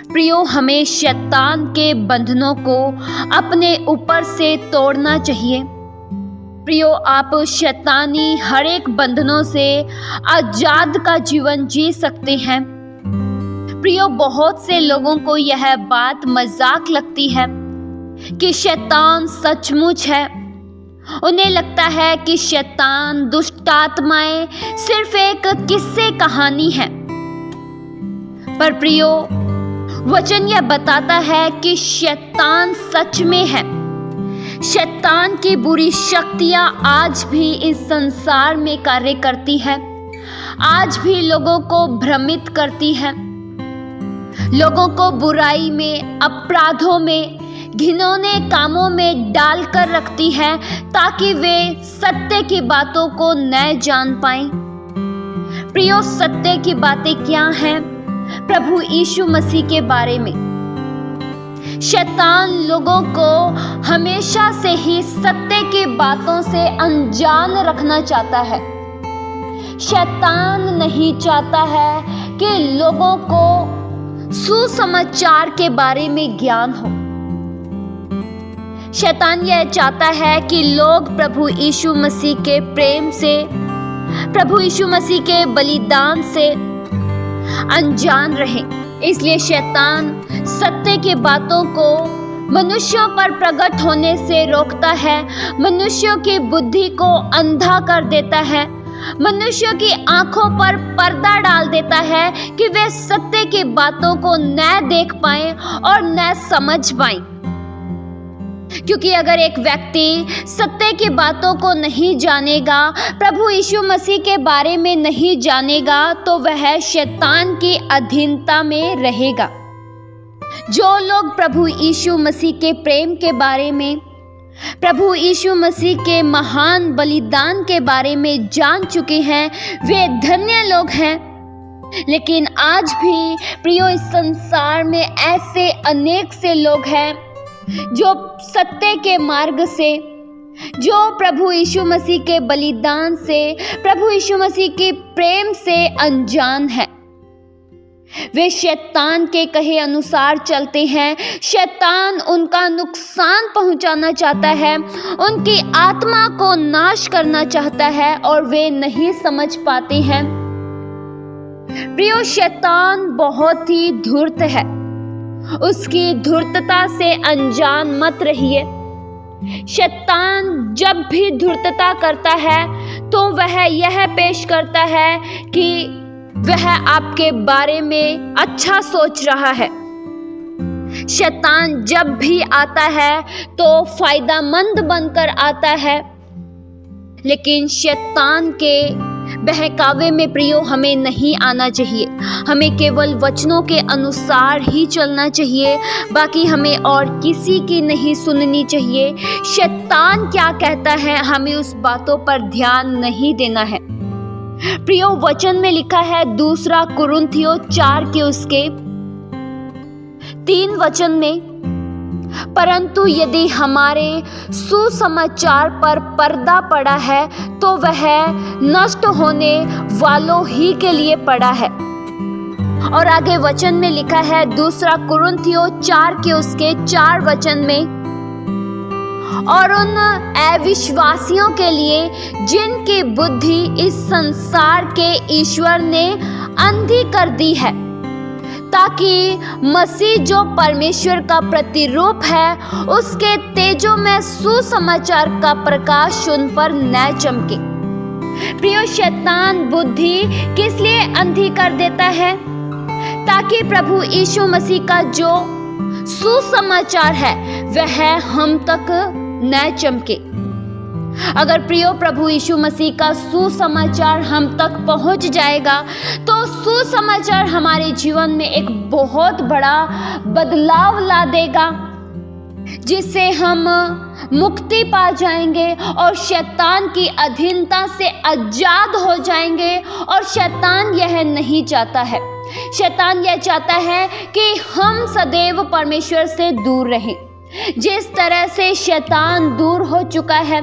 प्रियो, हमें शैतान के बंधनों को अपने ऊपर से तोड़ना चाहिए। प्रियो, आप शैतानी हर एक बंधनों से आजाद का जीवन जी सकते हैं। प्रियो, बहुत से लोगों को यह बात मजाक लगती है कि शैतान सचमुच है। उन्हें लगता है कि शैतान, दुष्ट आत्माएं सिर्फ एक किस्से कहानी है। पर प्रियो, वचन यह बताता है कि शैतान सच में है। शैतान की बुरी शक्तियां आज भी इस संसार में कार्य करती है, आज भी लोगों को भ्रमित करती है, लोगों को बुराई में, अपराधों में, घिनौने कामों में डालकर रखती है ताकि वे सत्य की बातों को न जान पाएं। प्रियो, सत्य की बातें क्या हैं? प्रभु यीशु मसीह के बारे में। शैतान लोगों को हमेशा से ही सत्य की बातों से अनजान रखना चाहता है। शैतान नहीं चाहता है कि लोगों को सुसमाचार के बारे में ज्ञान हो। शैतान यह चाहता है कि लोग प्रभु यीशु मसीह के प्रेम से, प्रभु यीशु मसीह के बलिदान से अनजान रहें। इसलिए शैतान सत्य की बातों को मनुष्यों पर प्रकट होने से रोकता है, मनुष्यों की बुद्धि को अंधा कर देता है, मनुष्यों की आंखों पर पर्दा डाल देता है कि वे सत्य की बातों को न देख पाएं और न समझ पाएं। क्योंकि अगर एक व्यक्ति सत्य की बातों को नहीं जानेगा, प्रभु यीशु मसीह के बारे में नहीं जानेगा, तो वह शैतान की अधीनता में रहेगा। जो लोग प्रभु यीशु मसीह के प्रेम के बारे में, प्रभु यीशु मसीह के महान बलिदान के बारे में जान चुके हैं, वे धन्य लोग हैं। लेकिन आज भी प्रियो, इस संसार में ऐसे अनेक से लोग हैं जो सत्य के मार्ग से, जो प्रभु यीशु मसीह के बलिदान से, प्रभु यीशु मसीह के प्रेम से अनजान है। वे शैतान के कहे अनुसार चलते हैं। शैतान उनका नुकसान पहुंचाना चाहता है, उनकी आत्मा को नाश करना चाहता है और वे नहीं समझ पाते हैं। प्रियो, शैतान बहुत ही धूर्त है। उसकी धूर्तता से अनजान मत रहिए। शैतान जब भी धूर्तता करता है तो वह यह पेश करता है कि वह आपके बारे में अच्छा सोच रहा है। शैतान जब भी आता है तो फायदामंद बनकर आता है। लेकिन शैतान के बहकावे में प्रियो हमें नहीं आना चाहिए। हमें केवल वचनों के अनुसार ही चलना चाहिए, बाकी हमें और किसी की नहीं सुननी चाहिए। शैतान क्या कहता है, हमें उस बातों पर ध्यान नहीं देना है। प्रियो, वचन में लिखा है 2 कुरिन्थियों 4 के उसके 3 वचन में, परंतु यदि हमारे सुसमाचार पर पर्दा पड़ा है तो वह नष्ट होने वालों ही के लिए पड़ा है। और आगे वचन में लिखा है 2 कुरिन्थियों 4 के उसके 4 वचन में, और उन अविश्वासियों के लिए जिनकी बुद्धि इस संसार के ईश्वर ने अंधी कर दी है, ताकि मसीह जो परमेश्वर का प्रतिरूप है उसके तेजों में सुसमाचार का प्रकाश उन पर न चमके। प्रियो, शैतान बुद्धि किस लिए अंधी कर देता है? ताकि प्रभु यीशु मसीह का जो सुसमाचार है वह हम तक न चमके। अगर प्रियो प्रभु यीशु मसीह का सुसमाचार हम तक पहुंच जाएगा तो सुसमाचार हमारे जीवन में एक बहुत बड़ा बदलाव ला देगा, जिससे हम मुक्ति पा जाएंगे और शैतान की अधीनता से आजाद हो जाएंगे। और शैतान यह नहीं चाहता है। शैतान यह चाहता है कि हम सदैव परमेश्वर से दूर रहें। जिस तरह से शैतान दूर हो चुका है,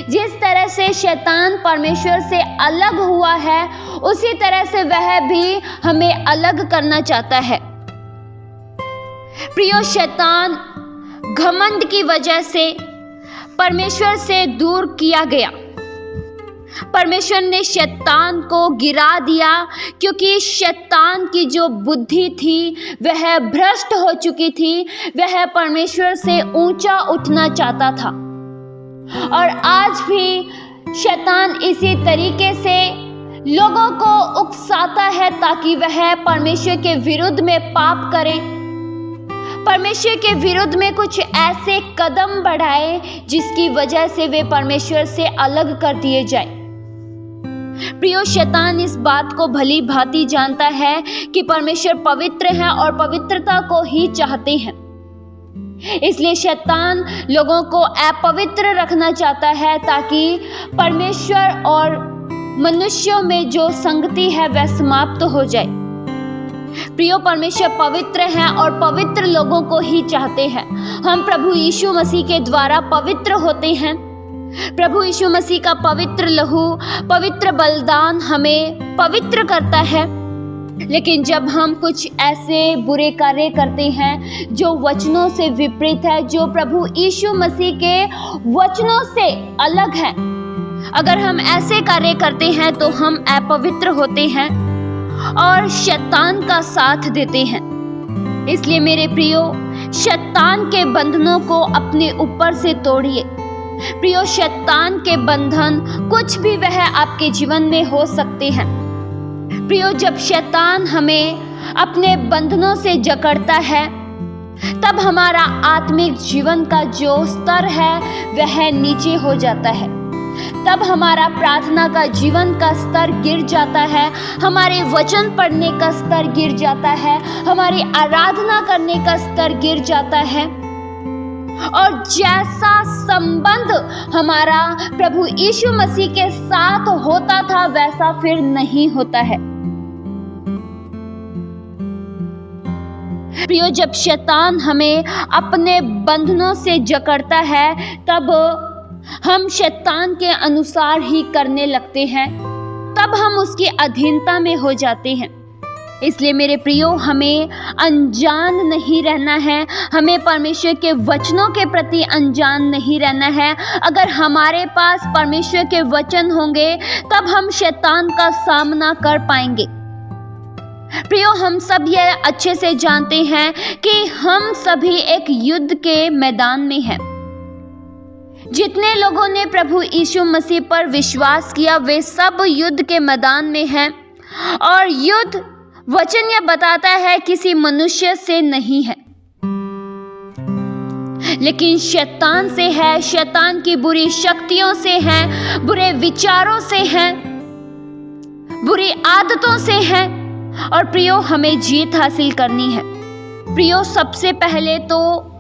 जिस तरह से शैतान परमेश्वर से अलग हुआ है, उसी तरह से वह भी हमें अलग करना चाहता है। प्रियो, शैतान घमंड की वजह से परमेश्वर से दूर किया गया। परमेश्वर ने शैतान को गिरा दिया क्योंकि शैतान की जो बुद्धि थी वह भ्रष्ट हो चुकी थी। वह परमेश्वर से ऊंचा उठना चाहता था। और आज भी शैतान इसी तरीके से लोगों को उकसाता है ताकि वह परमेश्वर के विरुद्ध में पाप करे, परमेश्वर के विरुद्ध में कुछ ऐसे कदम बढ़ाए जिसकी वजह से वे परमेश्वर से अलग कर दिए जाए। प्रियो, शैतान इस बात को भली भांति जानता है कि परमेश्वर पवित्र है और पवित्रता को ही चाहते हैं। इसलिए शैतान लोगों को अपवित्र रखना चाहता है ताकि परमेश्वर और मनुष्यों में जो संगति है वह समाप्त हो जाए। प्रियो, परमेश्वर पवित्र है और पवित्र लोगों को ही चाहते हैं। हम प्रभु यीशु मसीह के द्वारा पवित्र होते हैं। प्रभु यीशु मसीह का पवित्र लहू, पवित्र बलिदान हमें पवित्र करता है। लेकिन जब हम कुछ ऐसे बुरे कार्य करते हैं जो वचनों से विपरीत है, जो प्रभु यीशु मसीह के वचनों से अलग है, अगर हम ऐसे कार्य करते हैं तो हम अपवित्र होते हैं और शैतान का साथ देते हैं। इसलिए मेरे प्रियो, शैतान के बंधनों को अपने ऊपर से तोड़िए। प्रियो, शैतान के बंधन कुछ भी वह आपके जीवन में हो सकते हैं। प्रियो, जब शैतान हमें अपने बंधनों से जकड़ता है तब हमारा आत्मिक जीवन का जो स्तर है वह नीचे हो जाता है। तब हमारा प्रार्थना का जीवन का स्तर गिर जाता है, हमारे वचन पढ़ने का स्तर गिर जाता है, हमारी आराधना करने का स्तर गिर जाता है। और जैसा संबंध हमारा प्रभु यीशु मसीह के साथ होता था वैसा फिर नहीं होता है। प्रियो, जब शैतान हमें अपने बंधनों से जकड़ता है तब हम शैतान के अनुसार ही करने लगते हैं, तब हम उसकी अधीनता में हो जाते हैं। इसलिए मेरे प्रियो, हमें अनजान नहीं रहना है, हमें परमेश्वर के वचनों के प्रति अनजान नहीं रहना है। अगर हमारे पास परमेश्वर के वचन होंगे तब हम शैतान का सामना कर पाएंगे। प्रियो, हम सब ये अच्छे से जानते हैं कि हम सभी एक युद्ध के मैदान में हैं। जितने लोगों ने प्रभु यीशु मसीह पर विश्वास किया वे सब युद्ध के मैदान में हैं। और युद्ध, वचन यह बताता है, किसी मनुष्य से नहीं है लेकिन शैतान से है, शैतान की बुरी शक्तियों से है, बुरे विचारों से है, बुरी आदतों से है। और प्रियो, हमें जीत हासिल करनी है। प्रियो, सबसे पहले तो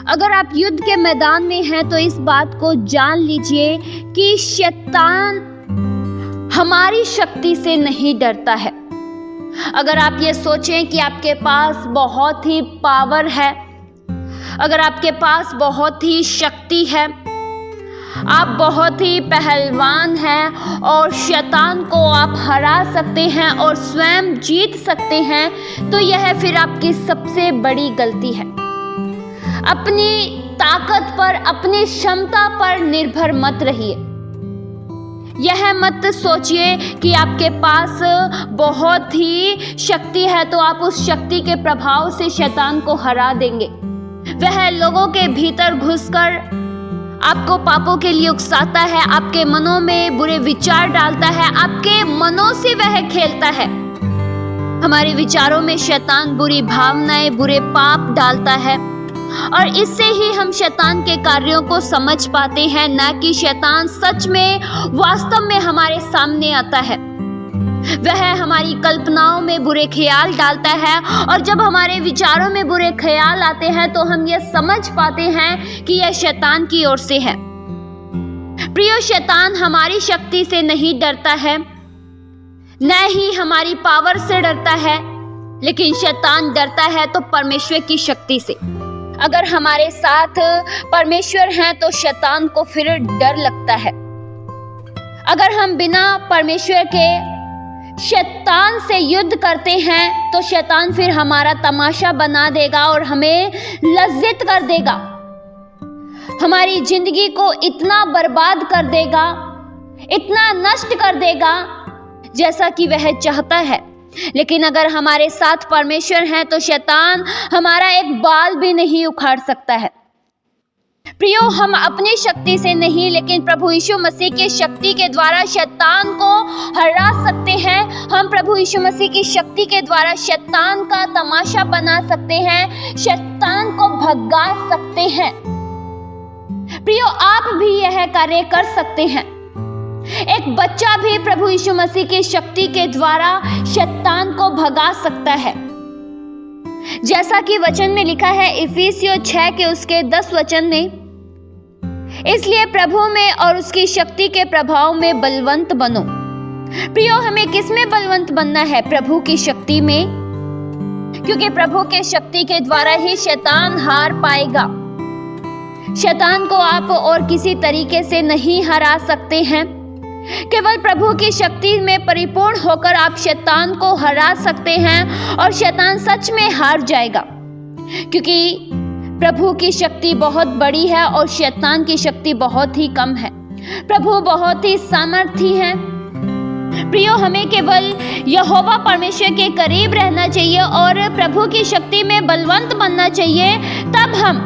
अगर आप युद्ध के मैदान में हैं तो इस बात को जान लीजिए कि शैतान हमारी शक्ति से नहीं डरता है। अगर आप ये सोचें कि आपके पास बहुत ही पावर है, अगर आपके पास बहुत ही शक्ति है, आप बहुत ही पहलवान हैं और शैतान को आप हरा सकते हैं और स्वयं जीत सकते हैं, तो यह फिर आपकी सबसे बड़ी गलती है। अपनी ताकत पर, अपनी क्षमता पर निर्भर मत रहिए। यह मत सोचिए कि आपके पास बहुत ही शक्ति है तो आप उस शक्ति के प्रभाव से शैतान को हरा देंगे। वह लोगों के भीतर घुसकर आपको पापों के लिए उकसाता है, आपके मनों में बुरे विचार डालता है, आपके मनों से वह खेलता है। हमारे विचारों में शैतान बुरी भावनाएं, बुरे पाप डालता है और इससे ही हम शैतान के कार्यों को समझ पाते हैं, ना कि शैतान सच में वास्तव में हमारे सामने आता है। वह हमारी कल्पनाओं में बुरे ख्याल डालता है और जब हमारे विचारों में बुरे ख्याल आते हैं तो हम यह समझ पाते हैं कि यह शैतान की ओर से है। प्रियो, शैतान हमारी शक्ति से नहीं डरता है, न ही हमारी पावर से डरता है, लेकिन शैतान डरता है तो परमेश्वर की शक्ति से। अगर हमारे साथ परमेश्वर हैं तो शैतान को फिर डर लगता है। अगर हम बिना परमेश्वर के शैतान से युद्ध करते हैं तो शैतान फिर हमारा तमाशा बना देगा और हमें लज्जित कर देगा, हमारी जिंदगी को इतना बर्बाद कर देगा, इतना नष्ट कर देगा जैसा कि वह चाहता है। लेकिन अगर हमारे साथ परमेश्वर है तो शैतान हमारा एक बाल भी नहीं उखाड़ सकता है। प्रियो, हम अपनी शक्ति से नहीं लेकिन प्रभु यीशु मसीह की शक्ति के द्वारा शैतान को हरा सकते हैं। हम प्रभु यीशु मसीह की शक्ति के द्वारा शैतान का तमाशा बना सकते हैं, शैतान को भगा सकते हैं। प्रियो, आप भी यह कार्य कर सकते हैं। एक बच्चा भी प्रभु यीशु मसीह की शक्ति के द्वारा शैतान को भगा सकता है, जैसा कि वचन में लिखा है इफिसियों 6 के उसके 10 वचन में, इसलिए प्रभु में और उसकी शक्ति के प्रभाव में बलवंत बनो। प्रियो, हमें किस में बलवंत बनना है? प्रभु की शक्ति में, क्योंकि प्रभु के शक्ति के द्वारा ही शैतान हार पाएगा। शैतान को आप और किसी तरीके से नहीं हरा सकते हैं। केवल प्रभु की शक्ति में परिपूर्ण होकर आप शैतान को हरा सकते हैं और शैतान सच में हार जाएगा, क्योंकि प्रभु की शक्ति बहुत बड़ी है और शैतान की शक्ति बहुत ही कम है। प्रभु बहुत ही सामर्थी है। प्रियो, हमें केवल यहोवा परमेश्वर के करीब रहना चाहिए और प्रभु की शक्ति में बलवंत बनना चाहिए, तब हम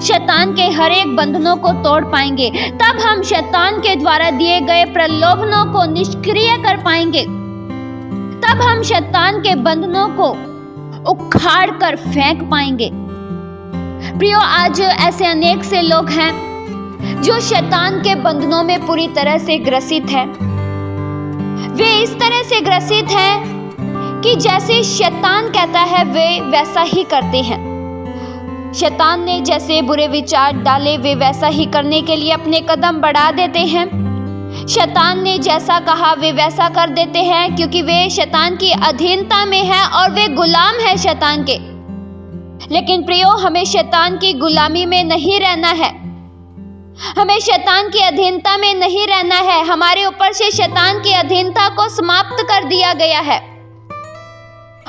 शैतान के हर एक बंधनों को तोड़ पाएंगे, तब हम शैतान के द्वारा दिए गए प्रलोभनों को निष्क्रिय कर पाएंगे, तब हम शैतान के बंधनों को उखाड़ कर फेंक पाएंगे। प्रियो, आज ऐसे अनेक से लोग हैं जो शैतान के बंधनों में पूरी तरह से ग्रसित है। वे इस तरह से ग्रसित हैं कि जैसे शैतान कहता है वे वैसा ही करते हैं। शैतान ने जैसे बुरे विचार डाले वे वैसा ही करने के लिए अपने कदम बढ़ा देते हैं। शैतान ने जैसा कहा वे वैसा कर देते हैं, क्योंकि वे शैतान की अधीनता में हैं और वे गुलाम हैं शैतान के। लेकिन प्रियो, हमें शैतान की गुलामी में नहीं रहना है, हमें शैतान की अधीनता में नहीं रहना है। हमारे ऊपर से शैतान की अधीनता को समाप्त कर दिया गया है।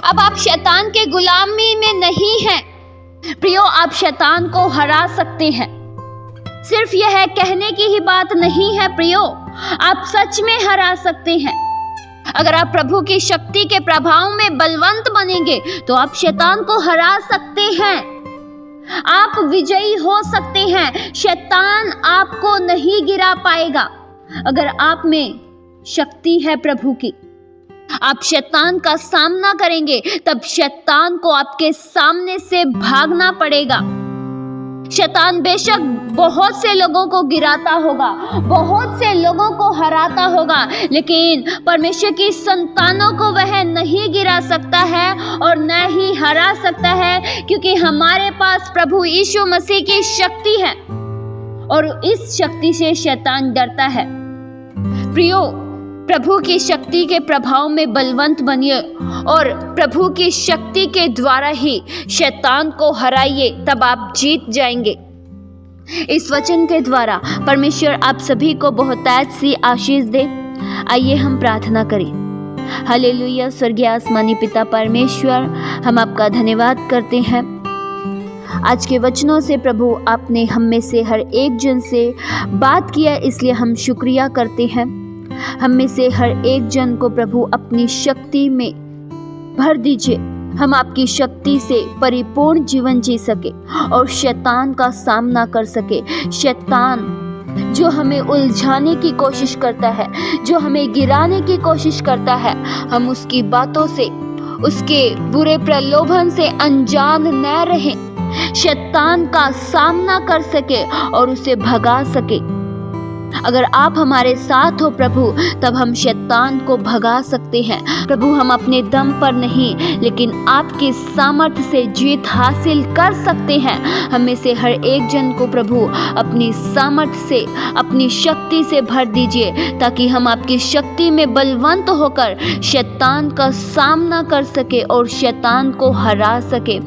अब आप शैतान के गुलामी में नहीं हैं। प्रियो, आप शैतान को हरा सकते हैं। सिर्फ यह कहने की ही बात नहीं है प्रियो, आप सच में हरा सकते हैं। अगर आप प्रभु की शक्ति के प्रभाव में बलवंत बनेंगे तो आप शैतान को हरा सकते हैं, आप विजयी हो सकते हैं। शैतान आपको नहीं गिरा पाएगा। अगर आप में शक्ति है प्रभु की, आप शैतान का सामना करेंगे, तब शैतान को आपके सामने से भागना पड़ेगा। शैतान बेशक बहुत से लोगों को गिराता होगा, बहुत से लोगों को हराता होगा, लेकिन परमेश्वर की संतानों को वह नहीं गिरा सकता है और न ही हरा सकता है, क्योंकि हमारे पास प्रभु यीशु मसीह की शक्ति है और इस शक्ति से शैतान डरता है। प्रियो, प्रभु की शक्ति के प्रभाव में बलवंत बनिए और प्रभु की शक्ति के द्वारा ही शैतान को हराइए, तब आप जीत जाएंगे। इस वचन के द्वारा परमेश्वर आप सभी को बहुतायत सी आशीष दे। आइए हम प्रार्थना करें। हालेलुया। स्वर्गीय आसमानी पिता परमेश्वर, हम आपका धन्यवाद करते हैं। आज के वचनों से प्रभु आपने हम में से हर एक जन से बात किया, इसलिए हम शुक्रिया करते हैं। हम में से हर एक जन को प्रभु अपनी शक्ति में भर दीजिए, हम आपकी शक्ति से परिपूर्ण जीवन जी सके और शैतान का सामना कर सके। शैतान जो हमें उलझाने की कोशिश करता है, जो हमें गिराने की कोशिश करता है, हम उसकी बातों से, उसके बुरे प्रलोभन से अनजान न रहें, शैतान का सामना कर सके और उसे भगा सके। अगर आप हमारे साथ हो प्रभु, तब हम शैतान को भगा सकते हैं। प्रभु, हम अपने दम पर नहीं लेकिन आपके सामर्थ्य से जीत हासिल कर सकते हैं। हमें से हर एक जन को प्रभु अपनी सामर्थ्य से, अपनी शक्ति से भर दीजिए, ताकि हम आपकी शक्ति में बलवंत होकर शैतान का सामना कर सके और शैतान को हरा सके।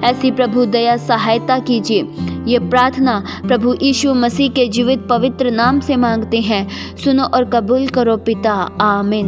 ऐसी प्रभु दया सहायता कीजिए। ये प्रार्थना प्रभु यीशु मसीह के जीवित पवित्र नाम से मांगते हैं। सुनो और कबूल करो पिता। आमीन।